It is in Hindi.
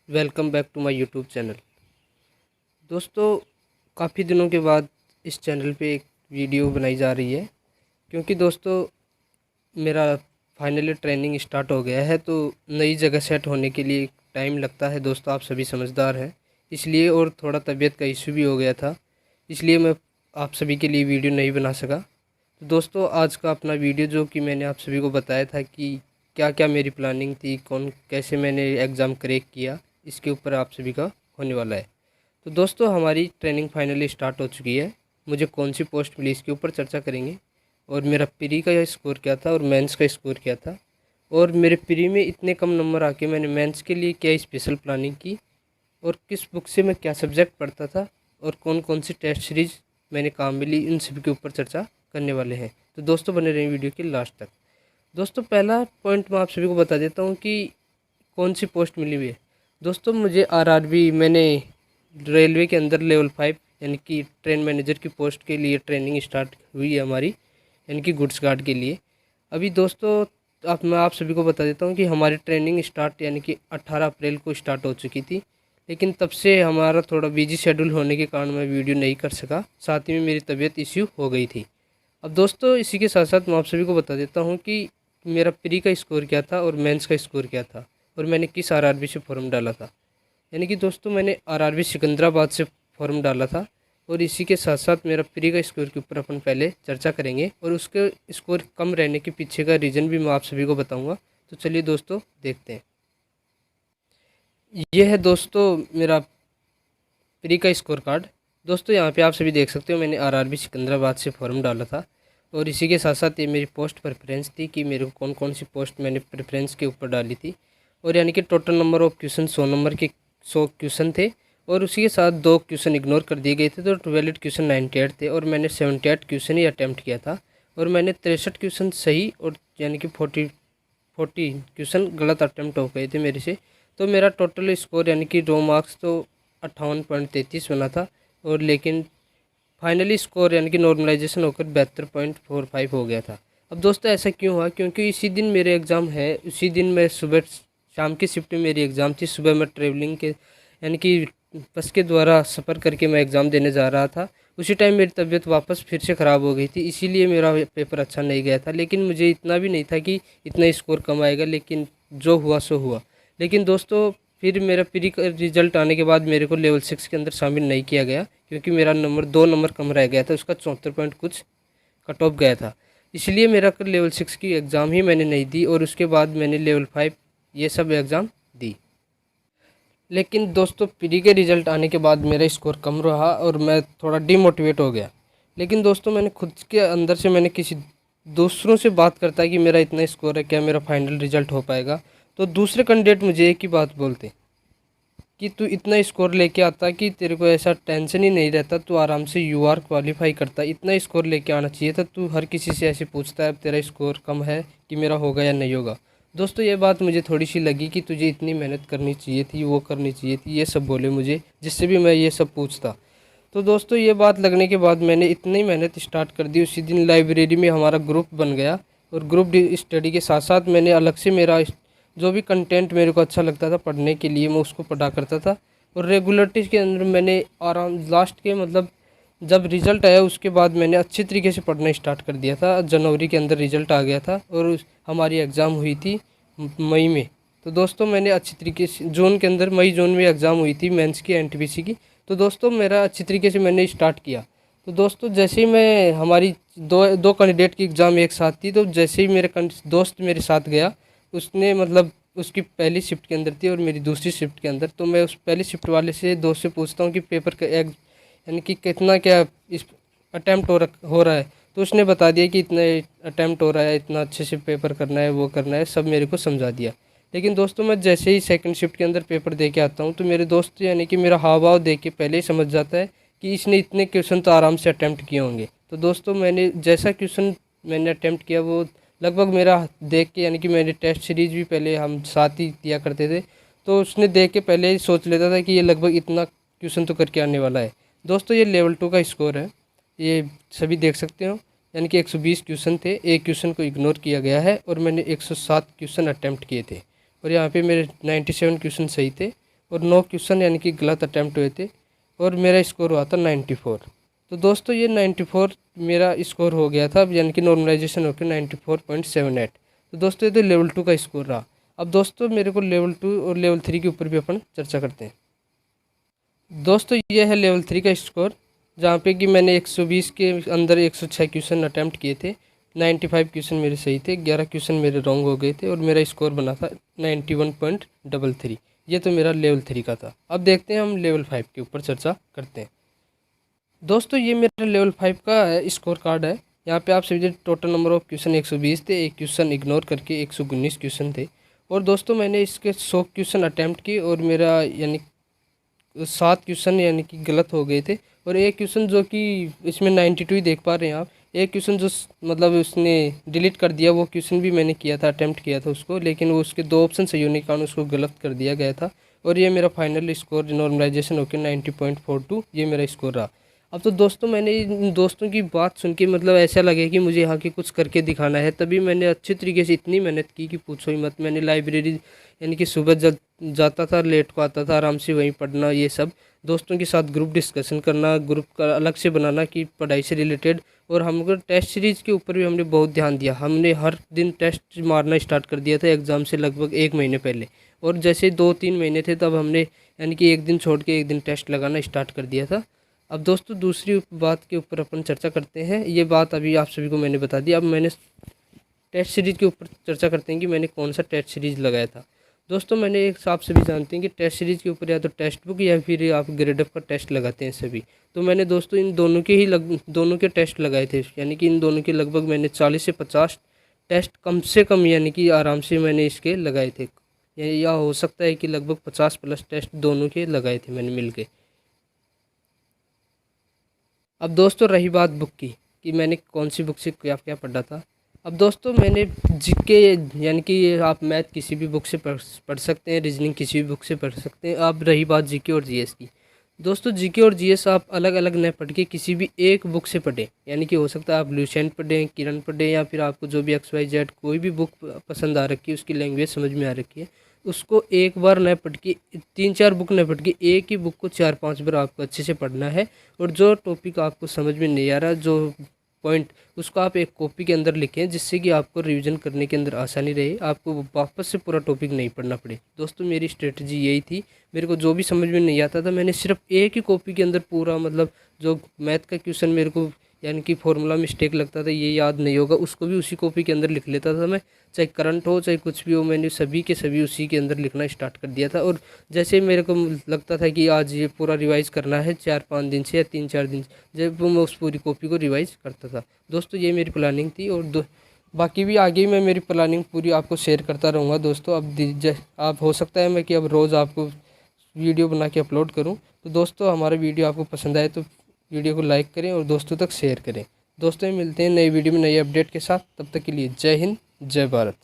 Welcome back to my YouTube channel. दोस्तों, काफ़ी दिनों के बाद इस चैनल पे एक वीडियो बनाई जा रही है, क्योंकि दोस्तों मेरा फाइनली ट्रेनिंग स्टार्ट हो गया है। तो नई जगह सेट होने के लिए टाइम लगता है दोस्तों, आप सभी समझदार हैं। इसलिए और थोड़ा तबीयत का इशू भी हो गया था, इसलिए मैं आप सभी के लिए वीडियो नहीं बना सका। तो दोस्तों, आज का अपना वीडियो जो कि मैंने आप सभी को बताया था कि क्या क्या मेरी प्लानिंग थी, कैसे मैंने एग्ज़ाम क्रैक किया, इसके ऊपर आप सभी का होने वाला है। तो दोस्तों, हमारी ट्रेनिंग फाइनली स्टार्ट हो चुकी है। मुझे कौन सी पोस्ट मिली इसके ऊपर चर्चा करेंगे, और मेरा प्री का स्कोर क्या था और मेंस का स्कोर क्या था, और मेरे प्री में इतने कम नंबर आके मैंने मेंस के लिए क्या स्पेशल प्लानिंग की, और किस बुक से मैं क्या सब्जेक्ट पढ़ता था, और कौन कौन सी टेस्ट सीरीज़ मैंने काम में ली, इन सभी के ऊपर चर्चा करने वाले हैं। तो दोस्तों, बने रहें वीडियो के लास्ट तक। दोस्तों, पहला पॉइंट मैं आप सभी को बता देता हूँ कि कौन सी पोस्ट मिली हुई है। दोस्तों, मुझे आरआरबी, मैंने रेलवे के अंदर लेवल 5 यानी कि ट्रेन मैनेजर की पोस्ट के लिए ट्रेनिंग स्टार्ट हुई है हमारी, यानी कि गुड्स गार्ड के लिए। अभी दोस्तों, मैं आप सभी को बता देता हूँ कि हमारी ट्रेनिंग स्टार्ट यानी कि 18 अप्रैल को स्टार्ट हो चुकी थी, लेकिन तब से हमारा थोड़ा बिजी शेड्यूल होने के कारण मैं वीडियो नहीं कर सका। साथ ही में मेरी तबीयत इश्यू हो गई थी। अब दोस्तों, इसी के साथ साथ मैं आप सभी को बता देता हूँ कि मेरा प्री का स्कोर क्या था और मेंस का स्कोर क्या था, और मैंने किस आरआरबी से फॉर्म डाला था। यानी कि दोस्तों, मैंने आरआरबी सिकंदराबाद से फॉर्म डाला था, और इसी के साथ साथ मेरा प्री का स्कोर के ऊपर अपन पहले चर्चा करेंगे, और उसके स्कोर कम रहने के पीछे का रीज़न भी मैं आप सभी को बताऊंगा। तो चलिए दोस्तों, देखते हैं। ये है दोस्तों मेरा प्री का स्कोर कार्ड। दोस्तों, यहाँ पे आप सभी देख सकते हो, मैंने आरआरबी सिकंदराबाद से फॉर्म डाला था, और इसी के साथ साथ ये मेरी पोस्ट प्रेफरेंस थी कि मेरे को कौन कौन सी पोस्ट मैंने प्रेफरेंस के ऊपर डाली थी। और यानी कि total number of question 100 number के 100 क्वेश्चन थे, और उसी के साथ 2 क्वेश्चन इग्नोर कर दिए गए थे। तो वैलिड क्वेश्चन 98 थे, और मैंने 78 क्वेश्चन ही अटैम्प्ट किया था, और मैंने 63 क्वेश्चन सही, और यानी कि 40 क्वेश्चन गलत अटैम्प्ट हो गए थे मेरे से। तो मेरा टोटल स्कोर यानी कि रो मार्क्स तो 58.33 बना था, और लेकिन फाइनली स्कोर यानी कि नॉर्मलाइजेशन होकर 72.45 हो गया था। अब दोस्तों, ऐसा क्यों हुआ? क्योंकि इसी दिन मेरे एग्ज़ाम है, उसी दिन मैं सुबह शाम की शिफ्ट में मेरी एग्ज़ाम थी। सुबह मैं ट्रेवलिंग के यानी कि बस के द्वारा सफ़र करके मैं एग्ज़ाम देने जा रहा था। उसी टाइम मेरी तबीयत वापस फिर से ख़राब हो गई थी, इसीलिए मेरा पेपर अच्छा नहीं गया था। लेकिन मुझे इतना भी नहीं था कि इतना स्कोर कम आएगा, लेकिन जो हुआ सो हुआ। लेकिन दोस्तों, फिर मेरा प्री का रिजल्ट आने के बाद मेरे को लेवल 6 के अंदर शामिल नहीं किया गया, क्योंकि मेरा नंबर 2 नंबर कम रह गया था, उसका 74 पॉइंट कुछ कट ऑफ गया था। इसलिए मेरा लेवल 6 की एग्ज़ाम ही मैंने नहीं दी, और उसके बाद मैंने लेवल 5 ये सब एग्ज़ाम दी। लेकिन दोस्तों, प्री के रिज़ल्ट आने के बाद मेरा स्कोर कम रहा, और मैं थोड़ा डिमोटिवेट हो गया। लेकिन दोस्तों, मैंने खुद के अंदर से मैंने किसी दूसरों से बात करता है कि मेरा इतना स्कोर है, क्या मेरा फाइनल रिज़ल्ट हो पाएगा? तो दूसरे कैंडिडेट मुझे एक ही बात बोलते कि तू इतना स्कोर लेके आता कि तेरे को ऐसा टेंशन ही नहीं रहता, तू आराम से यूआर क्वालिफाई करता, इतना स्कोर लेके आना चाहिए था। तू हर किसी से ऐसे पूछता है अब तेरा स्कोर कम है कि मेरा होगा या नहीं होगा। दोस्तों, ये बात मुझे थोड़ी सी लगी कि तुझे इतनी मेहनत करनी चाहिए थी, वो करनी चाहिए थी, ये सब बोले मुझे, जिससे भी मैं ये सब पूछता। तो दोस्तों, ये बात लगने के बाद मैंने इतनी मेहनत स्टार्ट कर दी। उसी दिन लाइब्रेरी में हमारा ग्रुप बन गया, और ग्रुप स्टडी के साथ साथ मैंने अलग से मेरा जो भी कंटेंट मेरे को अच्छा लगता था पढ़ने के लिए, मैं उसको पढ़ा करता था। और रेगुलरिटीज़ के अंदर मैंने आराम लास्ट के मतलब जब रिज़ल्ट आया उसके बाद मैंने अच्छी तरीके से पढ़ना स्टार्ट कर दिया था। जनवरी के अंदर रिज़ल्ट आ गया था, और हमारी एग्ज़ाम हुई थी मई में। तो दोस्तों, मैंने अच्छी तरीके से जून के अंदर, मई जून में एग्ज़ाम हुई थी मेंस की, एनटीपीसी की। तो दोस्तों, मेरा अच्छी तरीके से मैंने स्टार्ट किया। तो दोस्तों, जैसे ही मैं हमारी दो कैंडिडेट की एग्ज़ाम एक साथ थी, तो जैसे ही मेरे दोस्त मेरे साथ गया, उसने मतलब उसकी पहली शिफ्ट के अंदर थी और मेरी दूसरी शिफ्ट के अंदर। तो मैं उस पहली शिफ्ट वाले से दोस्त से पूछता हूँ कि पेपर का यानी कि कितना क्या इस अटैम्प्ट हो रहा है। तो उसने बता दिया कि इतना अटैम्प्ट हो रहा है, इतना अच्छे से पेपर करना है, वो करना है, सब मेरे को समझा दिया। लेकिन दोस्तों, मैं जैसे ही सेकंड शिफ्ट के अंदर पेपर दे के आता हूँ, तो मेरे दोस्त यानी कि मेरा हाव भाव देख के पहले ही समझ जाता है कि इसने इतने क्वेश्चन तो आराम से अटैम्प्ट किए होंगे। तो दोस्तों, मैंने जैसा क्वेश्चन मैंने अटैम्प्ट किया, वो लगभग मेरा देख के, यानी कि मेरे टेस्ट सीरीज़ भी पहले हम साथ ही दिया करते थे, तो उसने देख के पहले ही सोच लेता था कि ये लगभग इतना क्वेश्चन तो करके आने वाला है। दोस्तों, ये लेवल 2 का स्कोर है, ये सभी देख सकते हो। यानी कि 120 क्वेश्चन थे, एक क्वेश्चन को इग्नोर किया गया है, और मैंने 107 क्वेश्चन अटैम्प्ट किए थे, और यहाँ पे मेरे 97 क्वेश्चन सही थे, और 9 क्वेश्चन यानी कि गलत अटैम्प्ट हुए थे और मेरा स्कोर हुआ था 94। तो दोस्तों ये 94 मेरा स्कोर हो गया था, यानी कि नॉर्मलाइजेशन होकर 94.78। तो दोस्तों ये तो लेवल 2 का स्कोर रहा। अब दोस्तों मेरे को लेवल 2 और लेवल 3 के ऊपर भी अपन चर्चा करते हैं। दोस्तों ये है लेवल 3 का स्कोर, जहाँ पे कि मैंने 120 के अंदर 106 क्वेश्चन अटैम्प्ट किए थे। 95 क्वेश्चन मेरे सही थे, 11 क्वेश्चन मेरे रॉन्ग हो गए थे और मेरा स्कोर बना था 91.33। ये तो मेरा लेवल 3 का था। अब देखते हैं हम लेवल 5 के ऊपर चर्चा करते हैं। दोस्तों ये मेरा लेवल 5 का स्कोर कार्ड है। यहाँ पे आप समझिए टोटल नंबर ऑफ क्वेश्चन 120 थे, एक क्वेश्चन इग्नोर करके 119 क्वेश्चन थे। और दोस्तों मैंने इसके 100 क्वेश्चन अटैम्प्ट किए और मेरा यानी 7 क्वेश्चन यानी कि गलत हो गए थे और एक क्वेश्चन जो कि इसमें 92 ही देख पा रहे हैं आप। एक क्वेश्चन जो मतलब उसने डिलीट कर दिया, वो क्वेश्चन भी मैंने किया था, अटैम्प्ट किया था उसको, लेकिन वो उसके 2 ऑप्शन सही होने के कारण उसको गलत कर दिया गया था। और ये मेरा फाइनल स्कोर नॉर्मलाइजेशन होकर 90.42 ये मेरा स्कोर रहा। अब तो दोस्तों मैंने इन दोस्तों की बात सुन के मतलब ऐसा लगे कि मुझे यहाँ के कुछ करके दिखाना है, तभी मैंने अच्छी तरीके से इतनी मेहनत की कि पूछो ही मत। मैंने लाइब्रेरी यानी कि सुबह जब जाता था, लेट को आता था, आराम से वहीं पढ़ना, ये सब दोस्तों के साथ ग्रुप डिस्कशन करना, ग्रुप का अलग से बनाना कि पढ़ाई से रिलेटेड। और हमको टेस्ट सीरीज़ के ऊपर भी हमने बहुत ध्यान दिया। हमने हर दिन टेस्ट मारना स्टार्ट कर दिया था एग्ज़ाम से लगभग 1 महीने पहले। और जैसे 2-3 महीने थे तब हमने यानी कि एक दिन छोड़ के एक दिन टेस्ट लगाना स्टार्ट कर दिया था। अब दोस्तों दूसरी बात के ऊपर अपन चर्चा करते हैं। ये बात अभी आप सभी को मैंने बता दी। अब मैंने टेस्ट सीरीज़ के ऊपर चर्चा करते हैं कि मैंने कौन सा टेस्ट सीरीज़ लगाया था। दोस्तों मैंने एक आप सभी जानते हैं कि टेस्ट सीरीज़ के ऊपर या तो टेस्ट बुक या फिर आप ग्रेडअप का टेस्ट लगाते हैं सभी। तो मैंने दोस्तों इन दोनों के ही दोनों के टेस्ट लगाए थे, यानी कि इन दोनों के लगभग मैंने 40 से 50 टेस्ट कम से कम यानी कि आराम से मैंने इसके लगाए थे। या हो सकता है कि लगभग 50+ टेस्ट दोनों के लगाए थे मैंने मिल के। अब दोस्तों रही बात बुक की कि मैंने कौन सी बुक से क्या क्या पढ़ा था। अब दोस्तों मैंने जीके यानी कि आप मैथ किसी भी बुक से पढ़ सकते हैं, रीजनिंग किसी भी बुक से पढ़ सकते हैं। अब रही बात जीके और जीएस की। दोस्तों जीके और जीएस आप अलग अलग न पढ़ के किसी भी एक बुक से पढ़ें, यानी कि हो सकता है आप लुसेंट पढ़ें, किरण पढ़ें, या फिर आपको जो भी XYZ कोई भी बुक पसंद आ रखी है, उसकी लैंग्वेज समझ में आ रखी है, उसको एक बार न पढ़ के 3-4 बुक न पढ़ के एक ही बुक को 4-5 बार आपको अच्छे से पढ़ना है। और जो टॉपिक आपको समझ में नहीं आ रहा, जो पॉइंट, उसको आप एक कॉपी के अंदर लिखें, जिससे कि आपको रिवीजन करने के अंदर आसानी रहे, आपको वापस से पूरा टॉपिक नहीं पढ़ना पड़े। दोस्तों मेरी स्ट्रेटजी यही थी। मेरे को जो भी समझ में नहीं आता था, मैंने सिर्फ एक ही कॉपी के अंदर पूरा मतलब जो मैथ का क्वेश्चन मेरे को यानी कि फॉर्मूला मिस्टेक लगता था, ये याद नहीं होगा, उसको भी उसी कॉपी के अंदर लिख लेता था मैं। चाहे करंट हो चाहे कुछ भी हो, मैंने सभी के सभी उसी के अंदर लिखना स्टार्ट कर दिया था। और जैसे मेरे को लगता था कि आज ये पूरा रिवाइज़ करना है 4-5 दिन से या 3-4 दिन से, जब मैं उस पूरी कॉपी को रिवाइज़ करता था। दोस्तों ये मेरी प्लानिंग थी और बाकी भी आगे मैं मेरी प्लानिंग पूरी आपको शेयर करता रहूँगा। दोस्तों अब आप हो सकता है मैं कि अब रोज़ आपको वीडियो बना के अपलोड करूँ। तो दोस्तों हमारा वीडियो आपको पसंद आए तो वीडियो को लाइक करें और दोस्तों तक शेयर करें। दोस्तों मिलते हैं नई वीडियो में नई अपडेट के साथ। तब तक के लिए जय हिंद, जय भारत।